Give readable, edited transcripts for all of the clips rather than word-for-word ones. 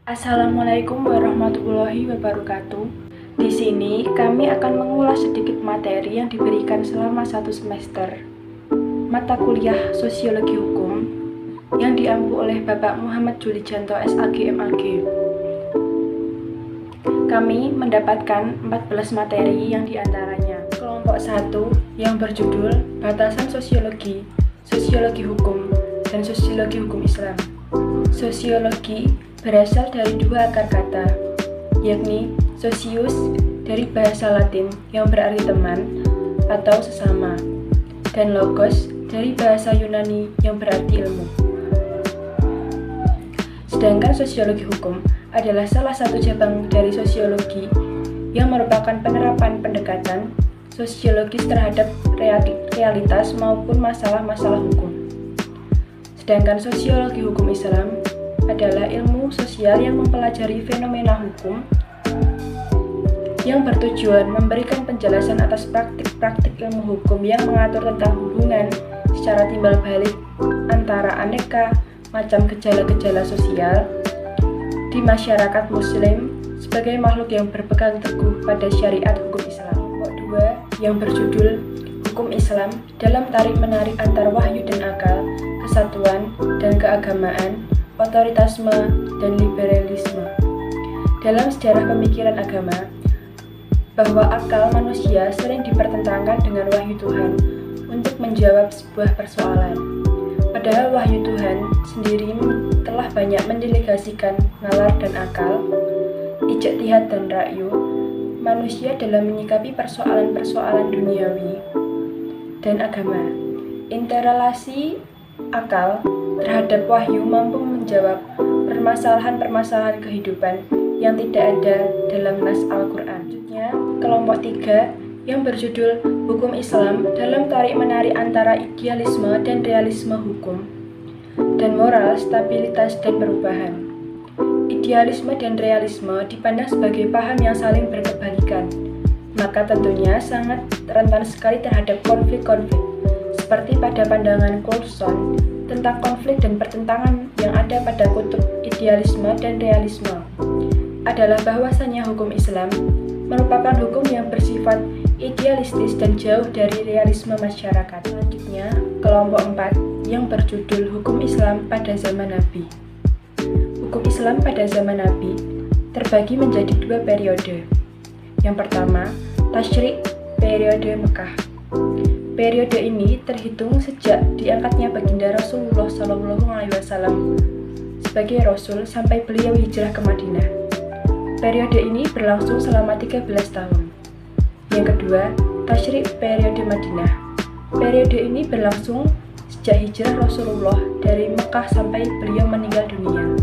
Assalamualaikum warahmatullahi wabarakatuh. Di sini kami akan mengulas sedikit materi yang diberikan selama 1 semester. Mata kuliah Sosiologi Hukum yang diampu oleh Bapak Muhammad Julijanto SAG MAG. Kami mendapatkan 14 materi yang diantaranya kelompok 1 yang berjudul Batasan Sosiologi, Sosiologi Hukum, dan Sosiologi Hukum Islam. Sosiologi berasal dari dua akar kata, yakni socius dari bahasa Latin yang berarti teman atau sesama, dan logos dari bahasa Yunani yang berarti ilmu. Sedangkan sosiologi hukum adalah salah satu cabang dari sosiologi yang merupakan penerapan pendekatan sosiologis terhadap realitas maupun masalah-masalah hukum. Sedangkan sosiologi hukum Islam adalah ilmu sosial yang mempelajari fenomena hukum yang bertujuan memberikan penjelasan atas praktik-praktik ilmu hukum yang mengatur tentang hubungan secara timbal balik antara aneka macam gejala-gejala sosial di masyarakat muslim sebagai makhluk yang berpegang teguh pada syariat hukum Islam. Kelompok 2 yang berjudul Hukum Islam dalam tarik-menarik antar wahyu dan akal, kesatuan dan keagamaan, otoritasme dan liberalisme. Dalam sejarah pemikiran agama, bahwa akal manusia sering dipertentangkan dengan wahyu Tuhan untuk menjawab sebuah persoalan. Padahal wahyu Tuhan sendiri telah banyak mendelegasikan nalar dan akal, ijtihad dan ra'yu manusia dalam menyikapi persoalan-persoalan duniawi dan agama. Interrelasi akal terhadap wahyu mampu menjawab permasalahan-permasalahan kehidupan yang tidak ada dalam nas Al-Quran. Selanjutnya, kelompok 3 yang berjudul Hukum Islam dalam tarik-menarik antara idealisme dan realisme hukum dan moral, stabilitas dan perubahan. Idealisme dan realisme dipandang sebagai paham yang saling berkebalikan, maka tentunya sangat rentan sekali terhadap konflik-konflik, seperti pada pandangan Coulson tentang konflik dan pertentangan yang ada pada kutub idealisme dan realisme adalah bahwasanya hukum Islam merupakan hukum yang bersifat idealistis dan jauh dari realisme masyarakat. Selanjutnya, kelompok 4 yang berjudul Hukum Islam pada zaman Nabi. Hukum Islam pada zaman Nabi terbagi menjadi 2 periode. Yang pertama, tasyrik periode Mekah. Periode ini terhitung sejak diangkatnya baginda Rasulullah SAW sebagai Rasul sampai beliau hijrah ke Madinah. Periode ini berlangsung selama 13 tahun. Yang kedua, tasyrik periode Madinah. Periode ini berlangsung sejak hijrah Rasulullah dari Mekah sampai beliau meninggal dunia.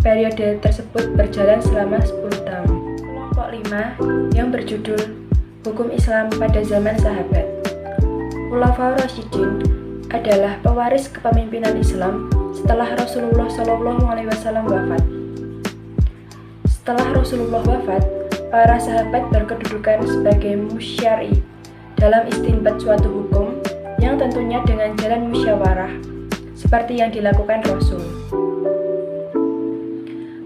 Periode tersebut berjalan selama 10 tahun. Kelompok 5 yang berjudul Hukum Islam pada zaman sahabat. Khulafaur Rasyidin adalah pewaris kepemimpinan Islam setelah Rasulullah SAW wafat. Setelah Rasulullah wafat, para sahabat berkedudukan sebagai musyari dalam istinbat suatu hukum yang tentunya dengan jalan musyawarah, seperti yang dilakukan Rasul.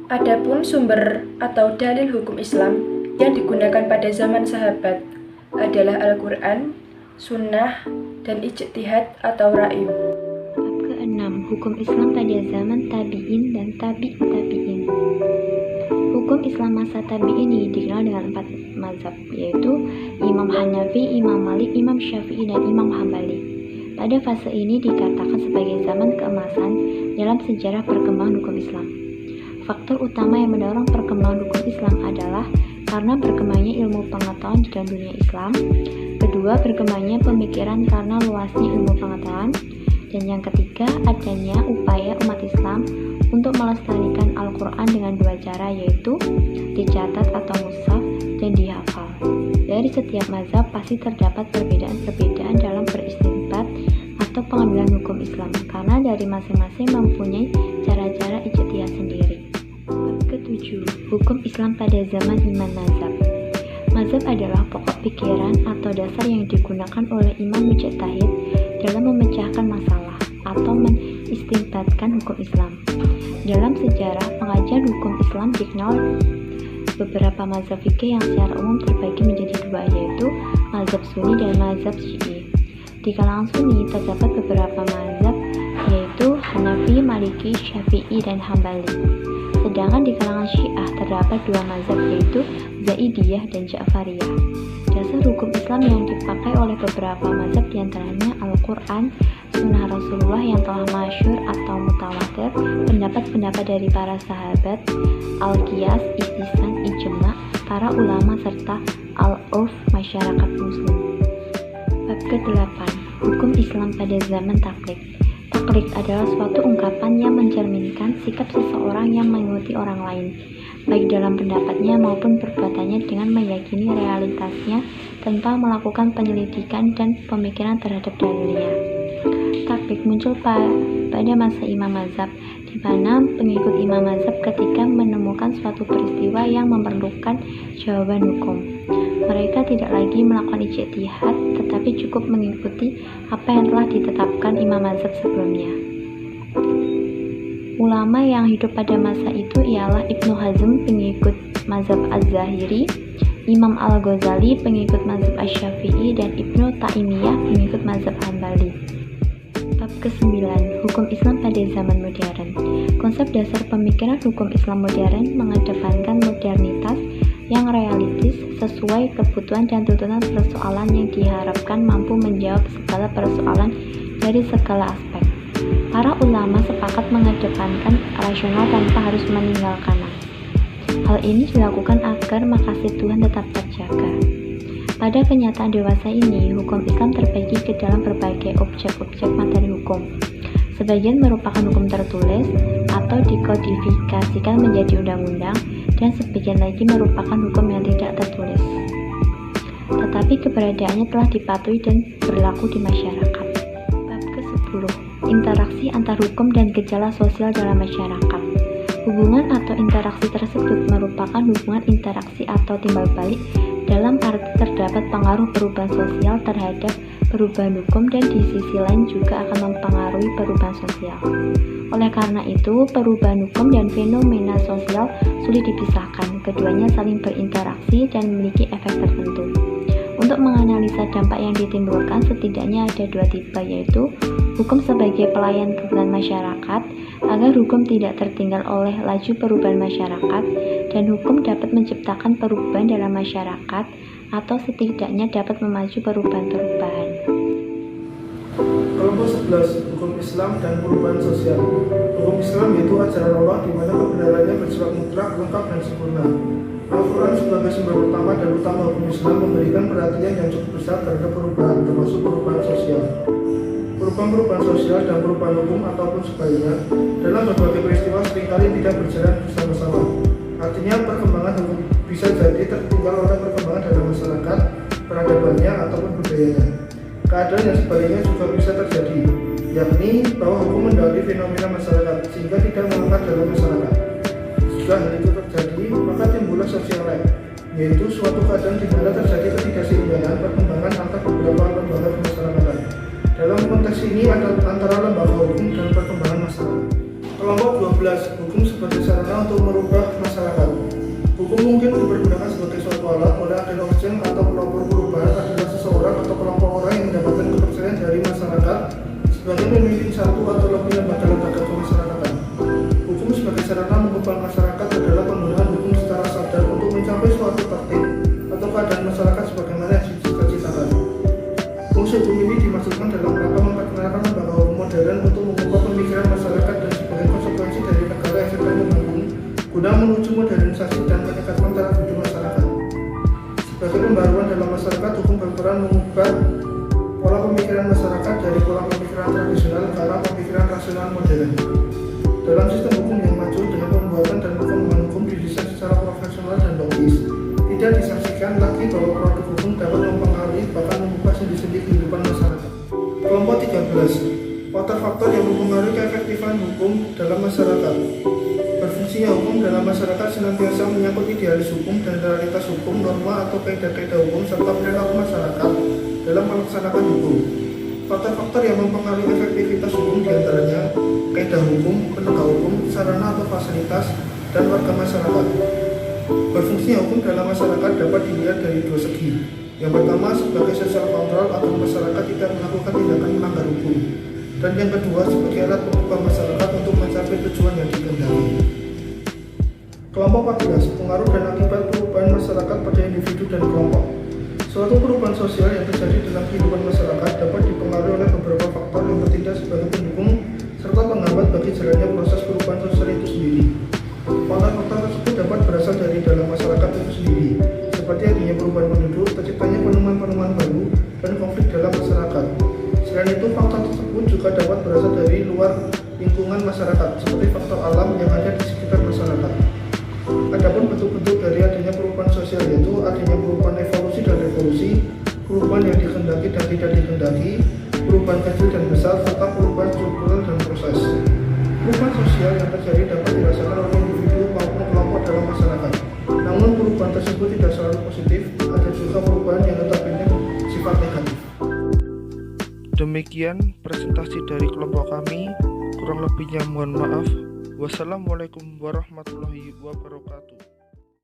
Adapun sumber atau dalil hukum Islam yang digunakan pada zaman sahabat adalah Al-Quran, Sunnah, dan ijtihad atau ra'yu. Bab ke-6, Hukum Islam pada zaman tabi'in dan tabi'in. Hukum Islam masa tabi'in dikenal dengan 4 mazhab, yaitu Imam Hanafi, Imam Malik, Imam Syafi'i, dan Imam Hambali. Pada fase ini dikatakan sebagai zaman keemasan dalam sejarah perkembangan hukum Islam. Faktor utama yang mendorong perkembangan hukum Islam adalah karena berkembangnya ilmu pengetahuan di dalam dunia Islam. Kedua, berkembangnya pemikiran karena luasnya ilmu pengetahuan. Dan yang ketiga, adanya upaya umat Islam untuk melestarikan Al-Quran dengan 2 cara, yaitu dicatat atau mushaf dan dihafal. Dari setiap mazhab pasti terdapat perbedaan-perbedaan dalam beristinbat atau pengambilan hukum Islam, karena dari masing-masing mempunyai cara-cara ijtihad sendiri. Bab ke-7, Hukum Islam pada zaman Imam Mazhab. Mazhab adalah pokok pikiran atau dasar yang digunakan oleh imam mujtahid dalam memecahkan masalah atau menistinbatkan hukum Islam. Dalam sejarah, pengajian hukum Islam dikenal beberapa mazhab fikih yang secara umum terbagi menjadi dua, yaitu mazhab Sunni dan mazhab Syi'i. Di kalangan Sunni terdapat beberapa mazhab, yaitu Hanafi, Maliki, Syafi'i, dan Hambali. Sedangkan di kalangan Syiah terdapat dua mazhab, yaitu Zaidiyah dan Ja'fariyah. Dasar hukum Islam yang dipakai oleh beberapa mazhab diantaranya Al-Quran, Sunnah Rasulullah yang telah masyhur atau mutawatir, pendapat-pendapat dari para sahabat, Al-Qiyas, Istisna, Ijma, para ulama, serta Al-Urf masyarakat muslim. Bab ke-8. Hukum Islam pada zaman taklid. Taklid adalah suatu ungkapan yang mencerminkan sikap seseorang yang mengikuti orang lain, baik dalam pendapatnya maupun perbuatannya, dengan meyakini realitasnya tanpa melakukan penyelidikan dan pemikiran terhadap dalilnya. Taklid muncul pada masa Imam Mazhab, di mana pengikut Imam Mazhab ketika menemukan suatu peristiwa yang memerlukan jawaban hukum, mereka tidak lagi melakukan ijtihad, tetapi cukup mengikuti apa yang telah ditetapkan Imam Mazhab sebelumnya. Ulama yang hidup pada masa itu ialah Ibnu Hazm, pengikut mazhab Az-Zahiri, Imam Al-Ghazali, pengikut mazhab Asy-Syafi'i, dan Ibnu Taimiyah, pengikut mazhab Hambali. Bab ke-9. Hukum Islam pada zaman modern. Konsep dasar pemikiran hukum Islam modern mengedepankan modernitas yang realistis sesuai kebutuhan dan tuntutan persoalan yang diharapkan mampu menjawab segala persoalan dari segala aspek. Para ulama sepakat mengedepankan rasional tanpa harus meninggalkan nas. Hal ini dilakukan agar makasih Tuhan tetap terjaga. Pada kenyataan dewasa ini, hukum Islam terbagi ke dalam berbagai objek-objek materi hukum. Sebagian merupakan hukum tertulis atau dikodifikasikan menjadi undang-undang, dan sebagian lagi merupakan hukum yang tidak tertulis, tetapi keberadaannya telah dipatuhi dan berlaku di masyarakat. Bab ke-10. Interaksi antar hukum dan gejala sosial dalam masyarakat. Hubungan atau interaksi tersebut merupakan hubungan interaksi atau timbal balik, dalam arti terdapat pengaruh perubahan sosial terhadap perubahan hukum, dan di sisi lain juga akan mempengaruhi perubahan sosial. Oleh karena itu, perubahan hukum dan fenomena sosial sulit dipisahkan. Keduanya saling berinteraksi dan memiliki efek tertentu. Untuk menganalisa dampak yang ditimbulkan, setidaknya ada dua tipe, yaitu hukum sebagai pelayan kebutuhan masyarakat agar hukum tidak tertinggal oleh laju perubahan masyarakat, dan hukum dapat menciptakan perubahan dalam masyarakat atau setidaknya dapat memacu perubahan-perubahan. Kelompok 11. Hukum Islam dan perubahan sosial. Hukum Islam yaitu ajaran Allah di mana kebenarannya bersifat mutlak, lengkap, dan sempurna. Al-Quran sebagai sumber utama dan utama hukum Islam memberikan perhatian yang cukup besar terhadap perubahan, termasuk perubahan sosial. Perubahan sosial dan perubahan hukum ataupun sebaliknya dalam berbagai peristiwa seringkali tidak berjalan bersama-sama. Artinya perkembangan hukum bisa jadi tertinggal oleh perkembangan dalam masyarakat, peradabannya, ataupun budayanya. Keadaan yang sebaliknya juga bisa terjadi, yakni bahwa hukum mendahului fenomena masyarakat sehingga tidak melekat dalam masyarakat. Jika hal itu terjadi, maka timbullah social life, yaitu suatu keadaan di mana terjadi ketidakseimbangan perkembangan antar beberapa lembaga kemasyarakatan. Dalam konteks ini antara lembaga hukum dan perkembangan masyarakat. Kelompok 12. Hukum sebagai sarana untuk merubah masyarakat. Hukum mungkin dipergunakan sebagai suatu alat oleh agen objek atau pelopor perubahan adalah seseorang atau kelompok orang yang mendapatkan kepercayaan dari masyarakat sebagai pemimpin satu atau lebih lembaga-lembaga kemasyarakatan. Hukum sebagai sarana mengubah masyarakat adalah penggunaan hukum secara sadar untuk mencapai suatu tertib atau keadaan masyarakat sebagaimana yang dicita-citakan. Fungsi hukum ini dimaksudkan dalam rangka memperkenalkan lembaga hukum modern untuk mengubah pemikiran masyarakat dan sebagai konsekuensi dari negara yang sedang membangun guna menuju modernisasi dan meningkatkan taraf hidup masyarakat. Sebagai pembaruan dalam masyarakat, hukum berperan mengubah pola pemikiran masyarakat dari pola pemikiran tradisional ke arah pemikiran rasional modern. Dalam sistem hukum yang maju dengan pembuatan dan pengembangan hukum didesain secara profesional dan logis, tidak disaksikan lagi bahwa produk hukum dapat mempengaruhi bahkan mengubah sendi-sendi kehidupan masyarakat. Kelompok 13. Faktor-faktor yang mempengaruhi keefektifan hukum dalam masyarakat. Berfungsinya hukum dalam masyarakat senantiasa menyangkut idealis hukum dan realitas hukum, norma atau kaidah-kaidah hukum, serta perilaku masyarakat dalam melaksanakan hukum. Faktor-faktor yang mempengaruhi efektivitas hukum diantaranya kaidah hukum, penegak hukum, sarana atau fasilitas, dan warga masyarakat. Berfungsinya hukum dalam masyarakat dapat dilihat dari dua segi. Yang pertama, sebagai social control agar masyarakat tidak melakukan tindakan melanggar hukum. Dan yang kedua, sebagai alat pengubah masyarakat untuk mencapai tujuan yang dikehendaki. Kelompok 14. Pengaruh dan akibat perubahan masyarakat pada individu dan kelompok. Suatu perubahan sosial yang terjadi dalam kehidupan masyarakat dapat dipengaruhi oleh beberapa faktor yang bertindak sebagai pendukung serta penghambat bagi jalannya proses perubahan sosial itu sendiri. Faktor-faktor tersebut dapat berasal dari dalam masyarakat itu sendiri, seperti adanya perubahan penduduk, terciptanya penemuan-penemuan baru, dan konflik dalam masyarakat. Selain itu, faktor tersebut juga dapat berasal dari luar lingkungan masyarakat, seperti faktor alam yang ada di sekitar masyarakat. Adapun bentuk-bentuk dari adanya perubahan sosial yaitu adanya perubahan evolusi dan revolusi, perubahan yang dikehendaki dan tidak dikehendaki, perubahan kecil dan besar, serta perubahan struktural dan proses. Perubahan sosial yang terjadi dapat dirasakan oleh individu maupun kelompok dalam masyarakat. Namun perubahan tersebut tidak selalu positif, ada juga perubahan yang notabene sifat negatif. Demikian presentasi dari kelompok kami, kurang lebihnya mohon maaf. Wassalamualaikum warahmatullahi wabarakatuh.